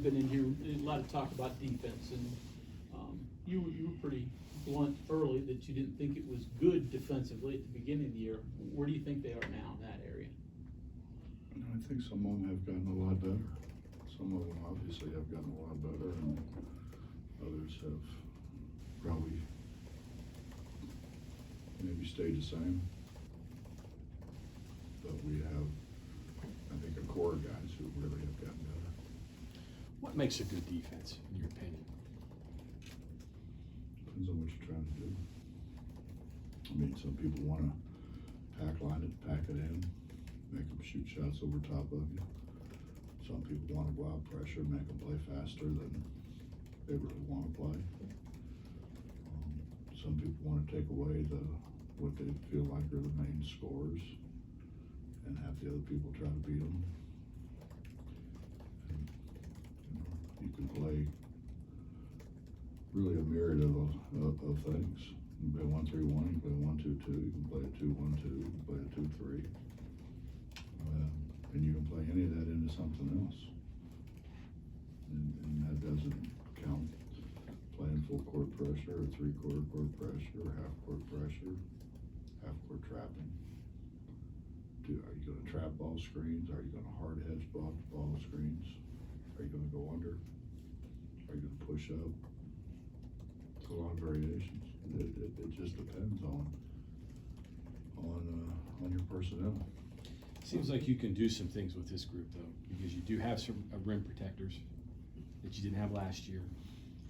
have been in here, a lot of talk about defense, and you were pretty blunt early that you didn't think it was good defensively at the beginning of the year. Where do you think they are now in that area? I think some of them have gotten a lot better. Some of them obviously have gotten a lot better, and others have probably maybe stayed the same. But we have, I think, a core of guys who really have gotten better. What makes a good defense, in your opinion? Depends on what you're trying to do. I mean, some people want to pack line it, pack it in, make them shoot shots over top of you. Some people want to go out pressure, make them play faster than they really want to play. Some people want to take away what they feel like are the main scores and have the other people try to beat them. And, you can play really a myriad of things. You can play 1-3-1, you can play 1-2-2, you can play a 2-1-2, you can play a 2-3. And you can play any of that into something else. And that doesn't count playing full court pressure or three-quarter court pressure or half court pressure, half court trapping. Are you going to trap ball screens? Are you going to hard hedge ball screens? Are you going to go under? Are you going to push up? It's a lot of variations. It just depends on your personnel. Seems like you can do some things with this group, though, because you do have some rim protectors that you didn't have last year.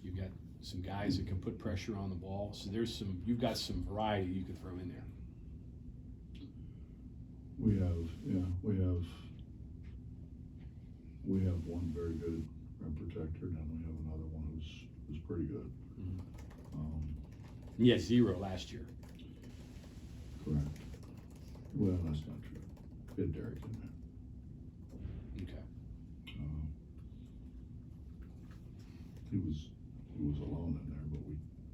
You've got some guys that can put pressure on the ball, so you've got some variety you can throw in there. We have one very good rim protector, and then we have another one who's pretty good. Mm-hmm. You had 0 last year. Correct. Well, that's not true. We had Derek in there. Okay. He was alone in there,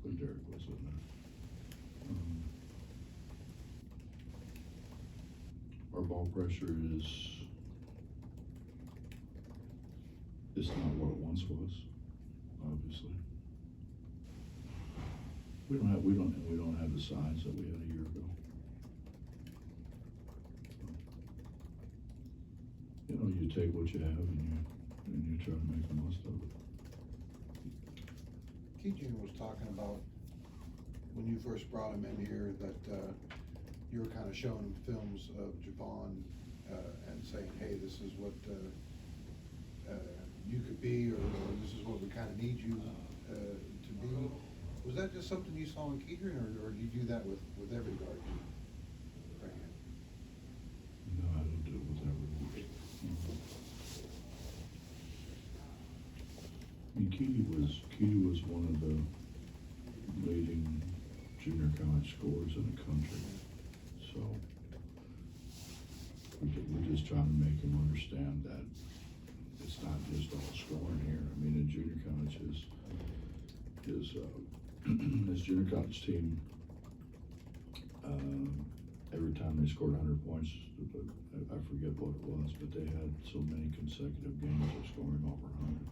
but Derek was in there. Our ball pressure is not what it once was, obviously. We don't have the size that we had a year ago. You take what you have and you try to make the most of it. Keith Jr. was talking about when you first brought him in here that you were kind of showing him films of Javon and saying, hey, this is what you could be, or this is what we kind of need you to be. Was that just something you saw in Keith, or do you do that with every guard you bring in? No, I don't do it with everyone. I mean, Keedy was one of the leading junior college scorers in the country. So we're just trying to make him understand that it's not just all scoring here. I mean, in junior college, his junior college team, every time they scored 100 points, I forget what it was, but they had so many consecutive games of scoring over 100.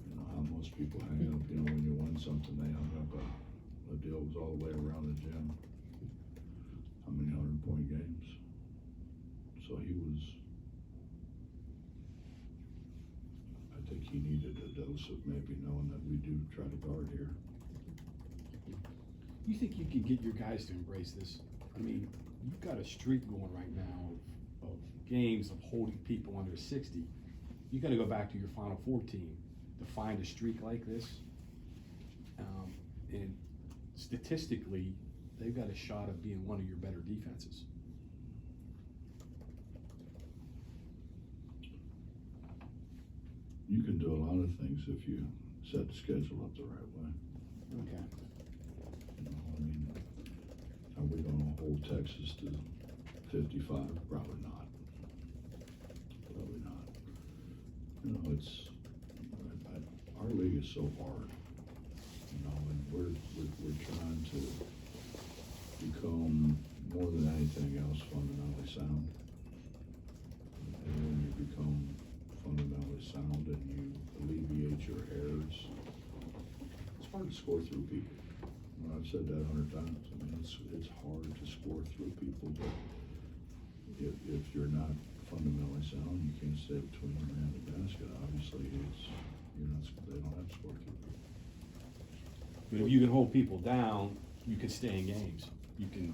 You know how most people hang up, when you win something, they hung up a deal was all the way around the gym. How many 100-point games? So I think he needed a dose of maybe knowing that we do try to guard here. You think you can get your guys to embrace this? I mean, you've got a streak going right now of games of holding people under 60. You got to go back to your Final Four team to find a streak like this. And statistically, they've got a shot of being one of your better defenses. You can do a lot of things if you set the schedule up the right way. Okay. I mean, are we going to hold Texas to 55? Probably not. Probably not. It's our league is so hard. And we're trying to become more than anything else fundamentally sound. And when you become fundamentally sound and you get your errors. It's hard to score through people. I've said that 100 times. I mean, it's hard to score through people, but if you're not fundamentally sound, you can't stay between your man and the basket. Obviously, they don't have to score through people. But if you can hold people down, you can stay in games. You can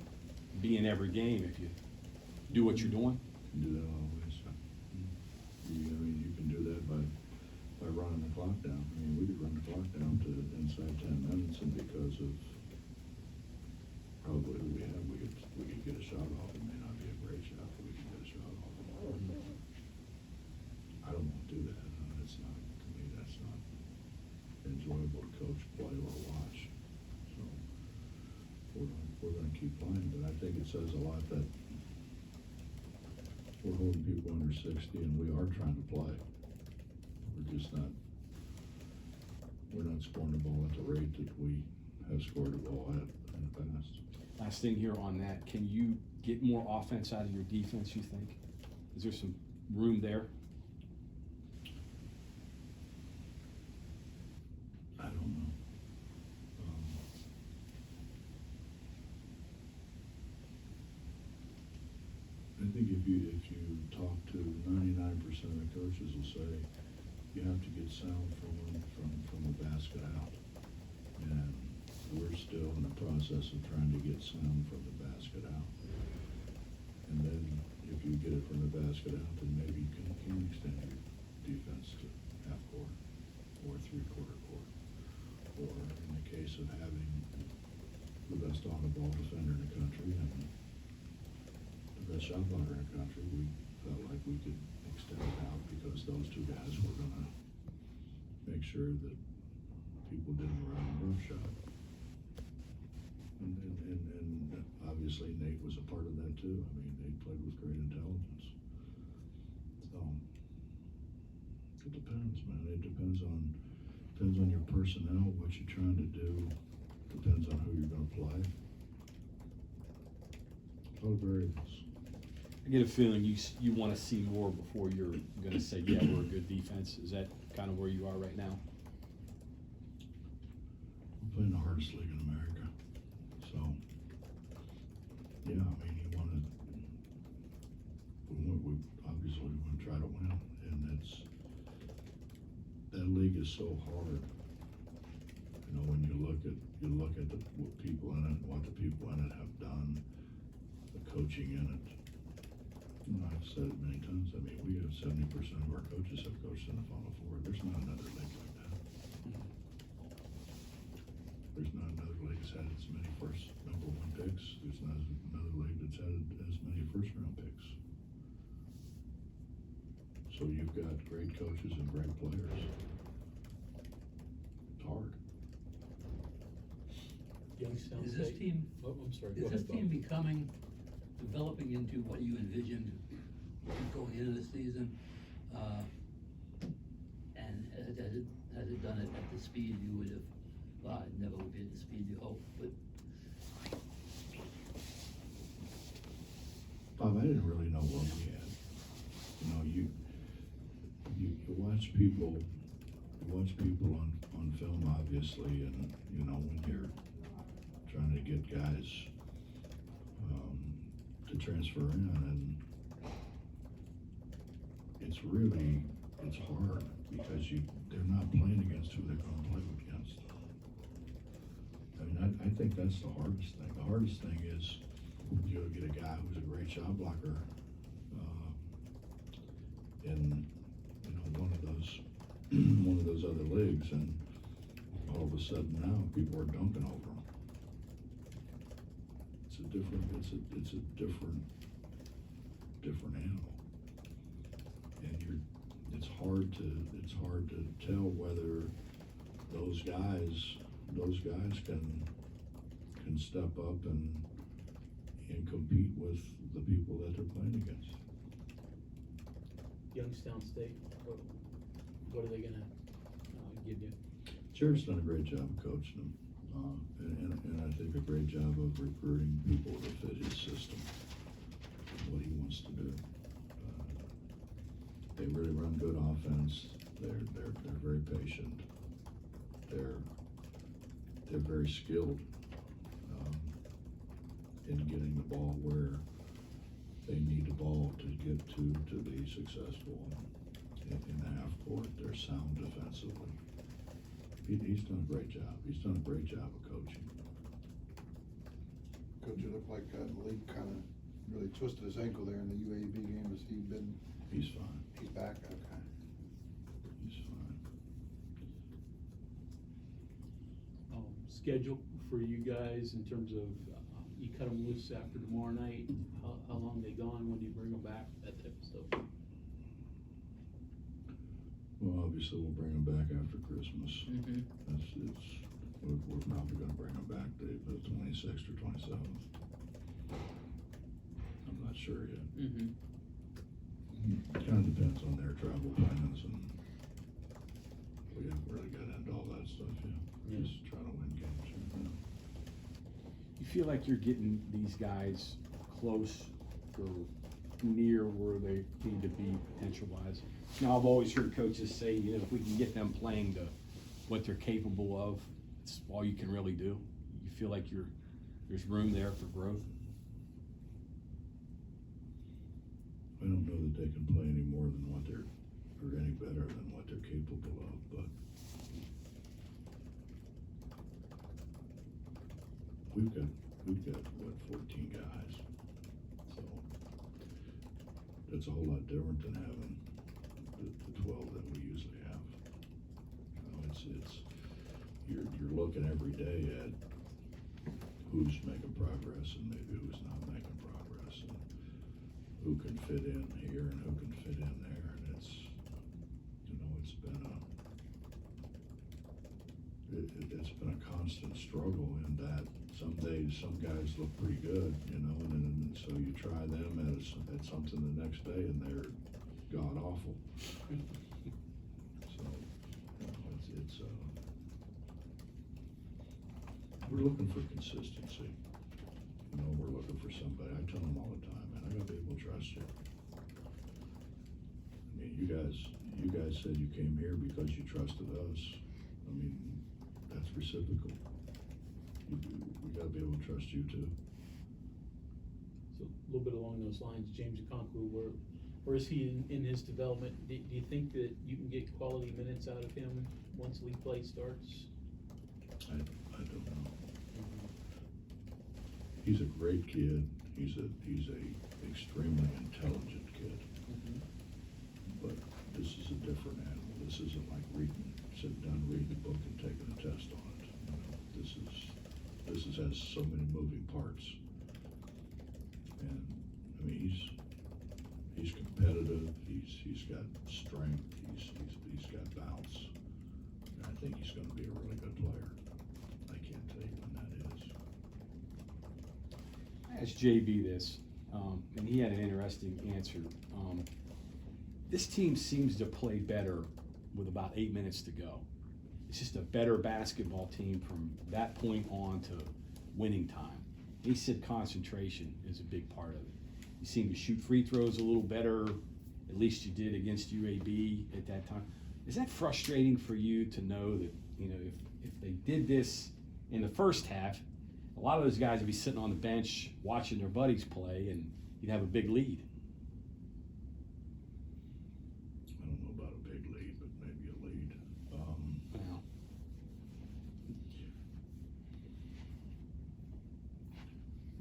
be in every game if you do what you're doing. You can do that always. You can do that by running the clock down. I mean, we could run the clock down to inside 10 minutes, and because of probably who we have, we could get a shot off. It may not be a great shot, but we can get a shot off. I don't want to do that. It's not, to me, that's not enjoyable to coach, play, or watch. So we're going to keep playing, but I think it says a lot that we're holding people under 60, and we are trying to play. We're not scoring the ball at the rate that we have scored the ball at in the past. Last thing here on that, can you get more offense out of your defense, you think? Is there some room there? I don't know. I think if you talk to 99% of the coaches will say you have to get sound from the basket out. And we're still in the process of trying to get sound from the basket out. And then if you get it from the basket out, then maybe you can extend your defense to half court or three-quarter court. Or in the case of having the best on-the-ball defender in the country and the best shot blocker in the country, we felt like we could extend it out because those two guys were going to make sure that people didn't run a rough shot. And obviously Nate was a part of that too. I mean, Nate played with great intelligence. So it depends, man. It depends on your personnel, what you're trying to do. Depends on who you're going to play. A lot of variables. I get a feeling you want to see more before you're going to say, yeah, we're a good defense. Is that kind of where you are right now? We're playing the hardest league in America. So, yeah, I mean, we obviously want to try to win. And that league is so hard. You know, when you look at what people in it, what the people in it have done, the coaching in it. You know, I've said it many times. I mean, we have 70% of our coaches have coached in the Final Four. There's not another league like that. There's not another league that's had as many first number one picks. There's not another league that's had as many first round picks. So you've got great coaches and great players. It's hard. Youngstown Is this State. team, Oh, I'm sorry. is Go this ahead, team developing into what you envisioned going into the season? And has it done it at the speed you would have, well, it never would be at the speed you hoped, but Bob, I didn't really know what we had. You know, you watch people on film, obviously, and you know when you're trying to get guys to transfer in, and it's hard because they're not playing against who they're going to play against. I mean, I think that's the hardest thing. The hardest thing is you'll get a guy who's a great shot blocker in one of those other leagues, and all of a sudden now people are dunking over him. It's a different animal, and it's hard to tell whether those guys can step up and compete with the people that they're playing against. Youngstown State, what are they gonna give you? Jared's done a great job of coaching them, and I think a great job of recruiting people to fit his system, what he wants to do. They really run good offense. They're very patient. They're very skilled in getting the ball where they need the ball to get to be successful in the half court. They're sound defensively. He's done a great job. He's done a great job of coaching. Coach, it looked like Malik kind of really twisted his ankle there in the UAB game. Has he been? He's fine. He's back. Okay. He's fine. Schedule for you guys in terms of, you cut them loose after tomorrow night, how long they gone, when do you bring them back, that type of stuff? Well, obviously we'll bring him back after Christmas. Mm-hmm. We're probably gonna bring him back the 26th or 27th. I'm not sure yet. Mm-hmm. It kind of depends on their travel plans, and we haven't really got into all that stuff yet. Yeah. Just trying to win games. You feel like you're getting these guys close or near where they need to be potential-wise? Now, I've always heard coaches say, you know, if we can get them playing to what they're capable of, it's all you can really do. You feel like there's room there for growth? I don't know that they can play any more than what they're, or any better than what they're capable of, but we've got what, 14 guys, so that's a whole lot different than having the 12 that we usually have. You know, you're looking every day at who's making progress and maybe who's not making progress, and who can fit in here and who can fit in there, and it's been a constant struggle in that some days some guys look pretty good, you know, and so you try them at something the next day and they're god awful. So, you know, we're looking for consistency. You know, we're looking for somebody. I tell them all the time, man, I gotta be able to trust you. I mean, you guys said you came here because you trusted us. I mean, that's reciprocal. We gotta be able to trust you too. So a little bit along those lines, James Okonkwo, where is he in his development? Do you think that you can get quality minutes out of him once league play starts? I don't know. He's a great kid. He's a extremely intelligent kid. Mm-hmm. But this is a different animal. This isn't like sitting down and reading a book and taking a test on it. You know, this has so many moving parts. And I mean, he's competitive. He's got strength. He's got bounce. And I think he's going to be a really good player. I can't tell you when that is. I asked JB this, and he had an interesting answer. This team seems to play better with about 8 minutes to go. It's just a better basketball team from that point on to winning time. He said concentration is a big part of it. You seem to shoot free throws a little better, at least you did against UAB at that time. Is that frustrating for you to know that, you know, if they did this in the first half, a lot of those guys would be sitting on the bench watching their buddies play and you'd have a big lead? I don't know about a big lead, but maybe a lead. Well,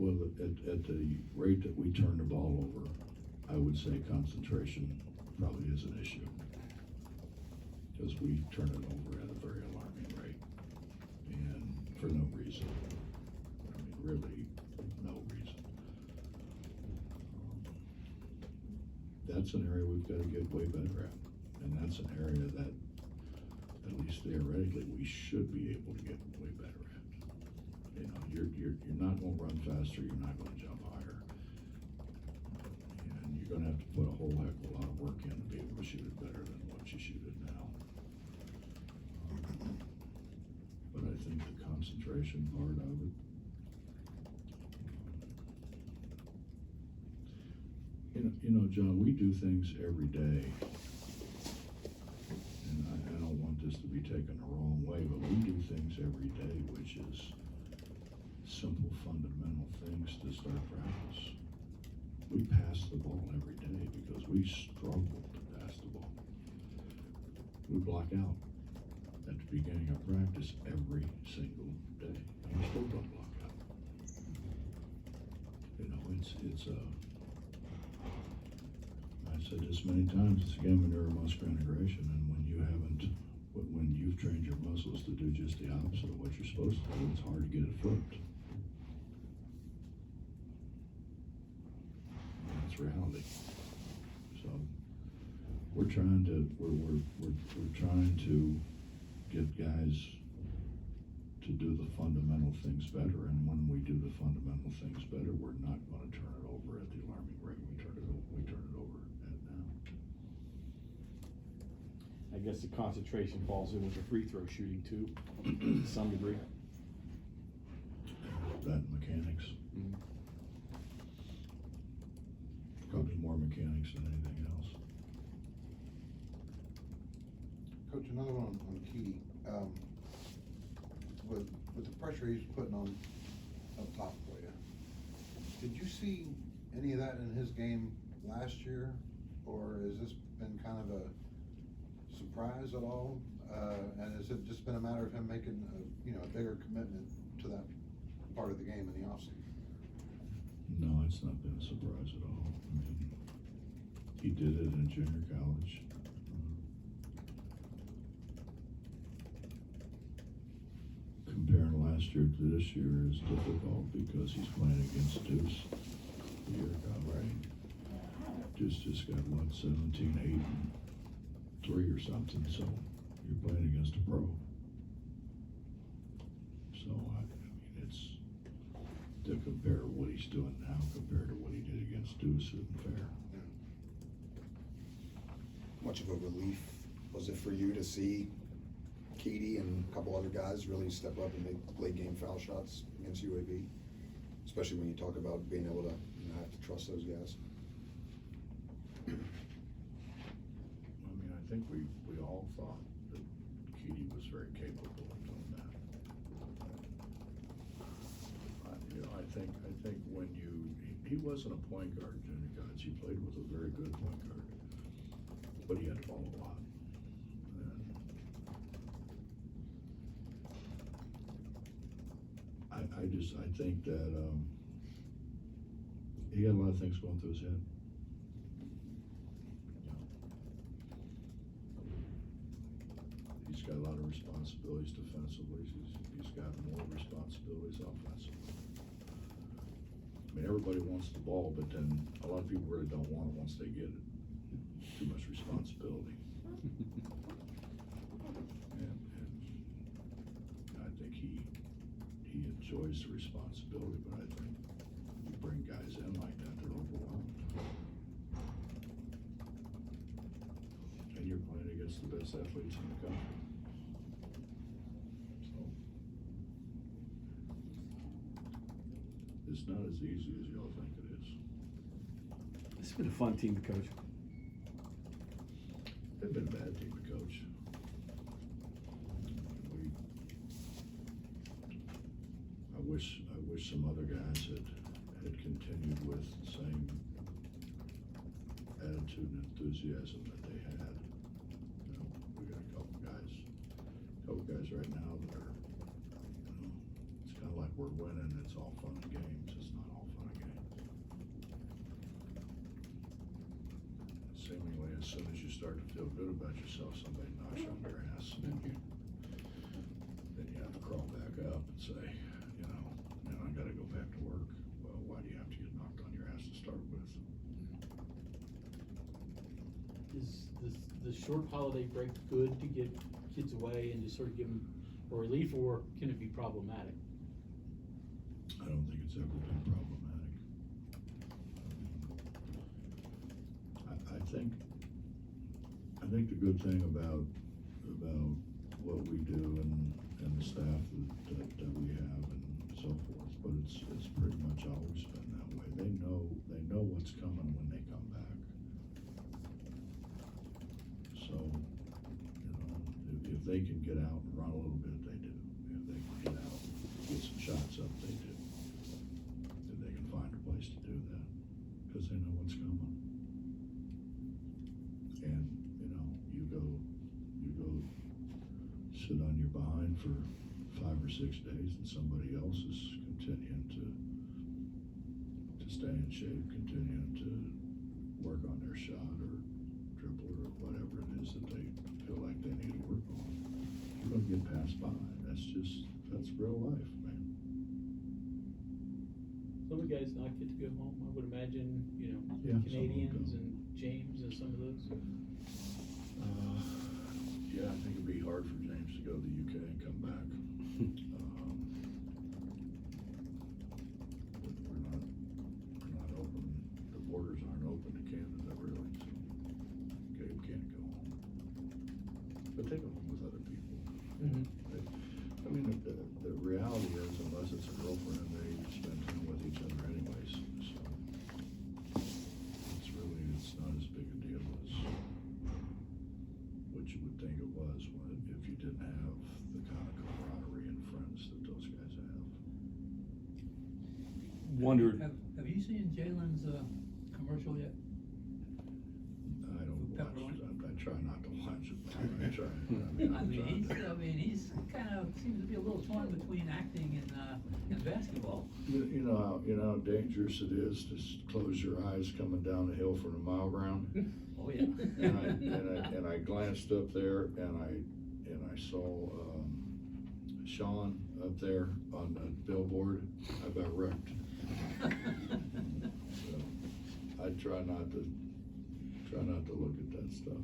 Well, at the rate that we turn the ball over, I would say concentration probably is an issue. Because we turn it over at a very alarming rate. And for no reason. I mean, really, no reason. That's an area we've got to get way better at. And that's an area that, at least theoretically, we should be able to get way better at. You know, you're not going to run faster, you're not going to jump higher. And you're going to have to put a whole heck of a lot of work in to be able to shoot it better than what you shoot it now. But I think the concentration part of it, you know, John, we do things every day. And be taken the wrong way, but we do things every day, which is simple, fundamental things to start practice. We pass the ball every day because we struggle to pass the ball. We block out at the beginning of practice every single day, and we still don't block out. You know, I've said this many times, it's a game of neuromuscular integration, and when you've trained your muscles to do just the opposite of what you're supposed to do, it's hard to get it flipped. That's reality. So we're trying to get guys to do the fundamental things better, and when we do the fundamental things better, we're not going to turn it over at the alarming rate we turn it over at now. I guess the concentration falls in with the free throw shooting too, to some degree. That mechanics. Mm-hmm. Probably more mechanics than anything else. Coach, another one on Keedy. With the pressure he's putting on up top for you, did you see any of that in his game last year, or has this been kind of a surprise at all? And has it just been a matter of him making a bigger commitment to that part of the game in the offseason? No, it's not been a surprise at all. I mean, he did it in junior college. Comparing last year to this year is difficult because he's playing against Deuce a year ago, right? Deuce just got, 17, 8, and 3 or something, so you're playing against a pro. So, I mean, it's, to compare what he's doing now compared to what he did against Deuce isn't fair. Much of a relief was it for you to see Keedy and a couple other guys really step up and make late game foul shots against UAB? Especially when you talk about being able to have to trust those guys. I mean, I think we all thought that Keedy was very capable of doing that. I think when he wasn't a point guard in junior college. He played with a very good point guard, but he had to ball a lot. And I think that he had a lot of things going through his head. He's got a lot of responsibilities defensively. He's got more responsibilities offensively. I mean, everybody wants the ball, but then a lot of people really don't want it once they get it. Too much responsibility. and I think he enjoys the responsibility, but I think you bring guys in like that, they're overwhelmed. And you're playing against the best athletes in the country. So it's not as easy as y'all think it is. This has been a fun team to coach. They've been a bad team to coach. I wish some other guys had continued with the same attitude and enthusiasm that they had. You know, we got a couple guys right now that are, it's kind of like we're winning. It's all fun and games. It's not all fun and games. Seemingly, as soon as you start to feel good about yourself, somebody knocks you on your ass, and then you have to crawl back up and say, I got to go back to work. Well, why do you have to get knocked on your ass to start with? Is the short holiday break good to get kids away and to sort of give them a relief, or can it be problematic? I don't think it's ever been problematic. I think the good thing about what we do and the staff that we have and so forth, but it's pretty much always been that way. They know what's coming when they come back. So, if if they can get out and run a little bit, they do. If they can get out, get some shots up, they do. If they can find a place to do that, because they know what's coming. And, you know, you go sit on your behind for 5 or 6 days and somebody else is continuing to stay in shape, continuing to work on their shot or dribble or whatever it is that they feel like they need to work on. You're gonna get passed by. That's real life, man. Some of the guys not get to go home, I would imagine, you know, Yeah, some of them Canadians go. and James and some of those. Yeah, I think it'd be hard for James to go to the UK and come back. We're not open, the borders aren't open to Canada really, so Gabe can't go home. But they go home with other people. Mm-hmm. I mean, the reality is, unless it's a girlfriend, they spend time with each other anyways, so. It's not as big a deal as what you would think it was if you didn't have the kind of camaraderie and friends that those guys have. Wondered, Have you seen Jalen's, commercial yet? I don't watch, Pepperoni? I try not to watch it. I try. He's kind of seems to be a little torn between acting and basketball. You know how dangerous it is to close your eyes coming down the hill from the mile ground? Oh, yeah. And I glanced up there and I saw Sean up there on the billboard. I about wrecked. So I try not to look at that stuff.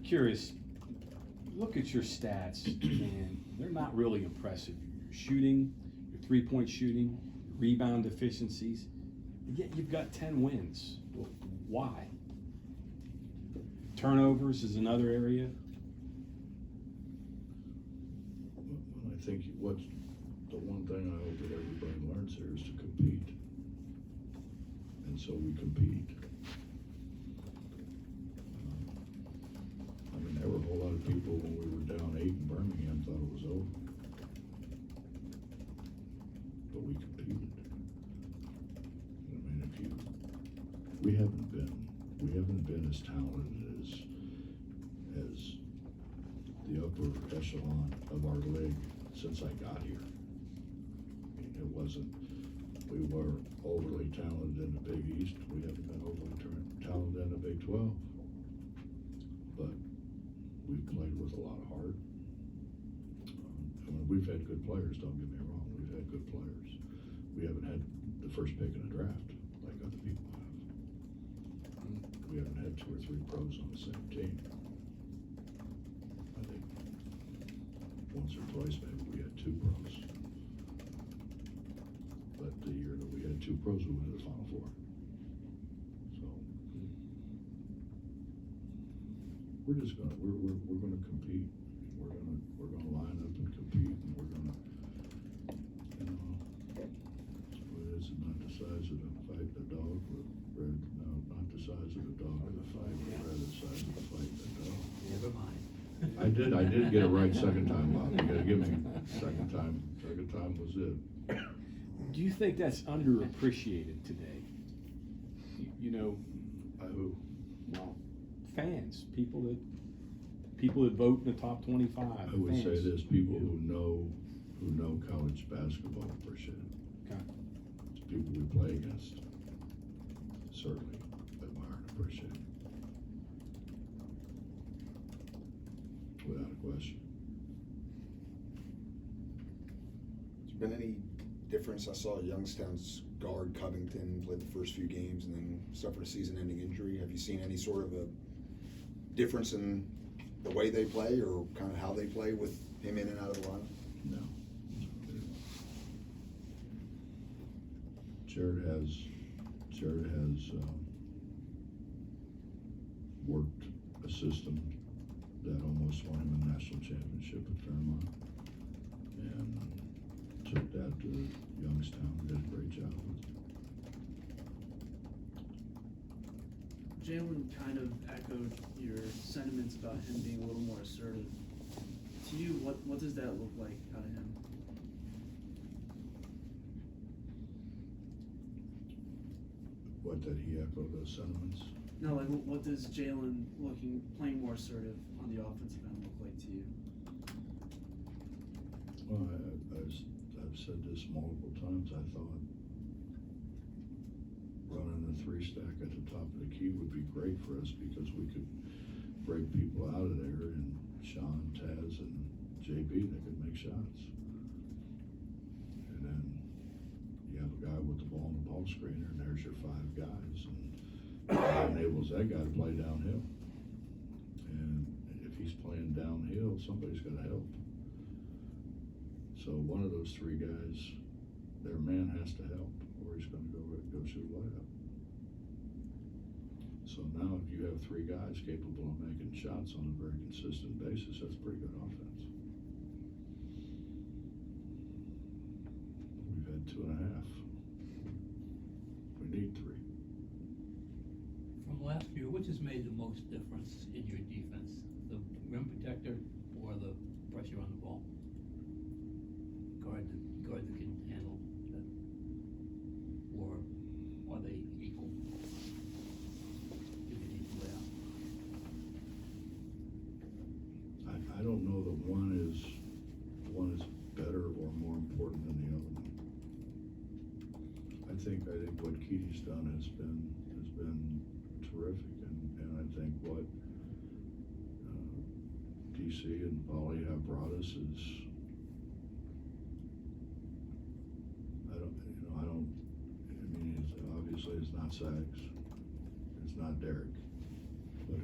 curious, look at your stats, and they're not really impressive. Your shooting, your three-point shooting, rebound efficiencies, yet you've got 10 wins. Why? Turnovers is another area. Well, I think what's the one thing I hope that everybody learns here is to compete. And so we compete. I mean, there were a whole lot of people when we were down 8 in Birmingham thought it was over. But we competed. I mean, we haven't been as talented as the upper echelon of our league since I got here. I mean, it wasn't, we were overly talented in the Big East. We haven't been overly talented in the Big 12. But we've played with a lot of heart. I mean, we've had good players, don't get me wrong. We've had good players. We haven't had the first pick in the draft like other people have. We haven't had 2 or 3 pros on the same team. I think once or twice maybe we had 2 pros. But the year that we had 2 pros, we went to the Final Four. So we're just gonna we're gonna compete. We're gonna line up and compete, and we're gonna, you know, what is it? Not the size of the fight the dog, but rather, no, not the size of the dog or the fight, but rather the size of the fight the dog. Never mind. I did get it right second time, Bob. You gotta give me second time. Second time was it. Do you think that's underappreciated today? You know, Who? well, fans, people that vote in the top 25. I would say this: people who know college basketball appreciate it. Okay. People we play against certainly admire and appreciate it. Without a question. Has there been any difference? I saw Youngstown's guard Covington played the first few games and then suffered a season-ending injury. Have you seen any sort of a difference in the way they play or kind of how they play with him in and out of the lineup? No. Jared has worked a system that almost won him a national championship at Fairmont, and took that to Youngstown and did a great job with it. Jalen kind of echoed your sentiments about him being a little more assertive. To you, what does that look like out of him? What, did he echo those sentiments? No, like what does Jalen playing more assertive on the offensive end look like to you? Well, I've said this multiple times. I thought running the three stack at the top of the key would be great for us because we could break people out of there, and Sean, Taz, and JB, they could make shots. And then you have a guy with the ball and the ball screener, and there's your five guys, and that enables that guy to play downhill. And if he's playing downhill, somebody's got to help. So one of those three guys, their man has to help, or he's going to go shoot a layup. So now if you have three guys capable of making shots on a very consistent basis, that's pretty good offense. We've had 2.5. We need 3. From last year, which has made the most difference in your defense? The rim protector or the pressure on the ball? Guard that can handle that, or are they equal? You can equal it out. I don't know that one is better or more important than the other one. I think what Keaty's done has been terrific, and I think what DC and Polly have brought us is, obviously it's not Sachs, it's not Derek, but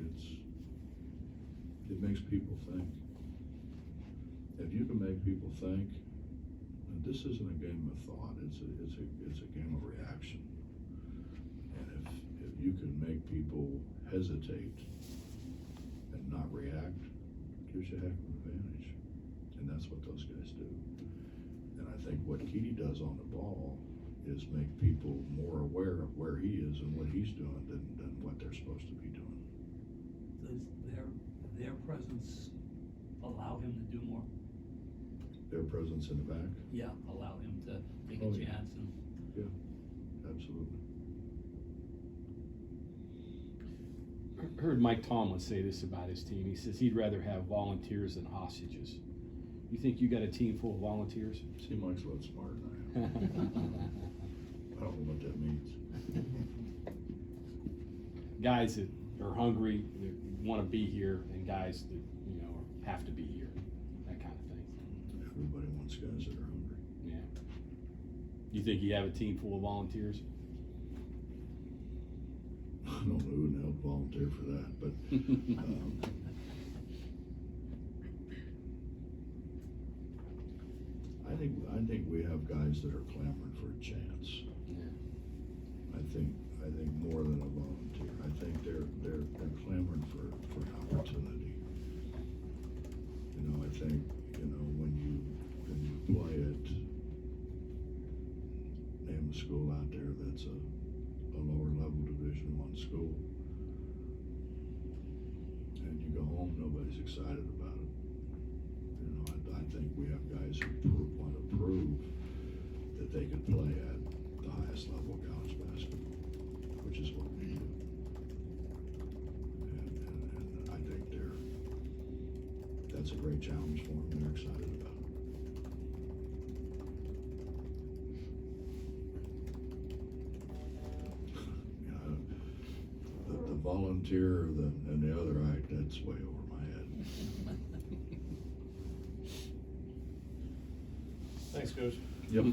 it makes people think. If you can make people think, and this isn't a game of thought, it's a game of reaction. And if you can make people hesitate and not react, it gives you a heck of an advantage. And that's what those guys do. And I think what Keaty does on the ball is make people more aware of where he is and what he's doing than what they're supposed to be doing. Does their presence allow him to do more? Their presence in the back? Yeah, allow him to take a Oh, yeah. chance and. Yeah, absolutely. Heard Mike Tomlin say this about his team. He says he'd rather have volunteers than hostages. You think you got a team full of volunteers? See, Mike's a lot smarter than I am. I don't know what that means. Guys that are hungry, that want to be here, and guys that, have to be here, that kind of thing. Everybody wants guys that are hungry. Yeah. You think you have a team full of volunteers? I don't know who would help volunteer for that, but I think we have guys that are clamoring for a chance. Yeah. I think more than a volunteer. I think they're clamoring for an opportunity. I think when you play at name a school out there that's a lower level Division I school, and you go home, nobody's excited about it. I think we have guys who want to prove that they can play at the highest level of college basketball, which is what we do. And I think that's a great challenge for them. They're excited about it. The volunteer and the other act, that's way over my head. Thanks, Coach. Yep.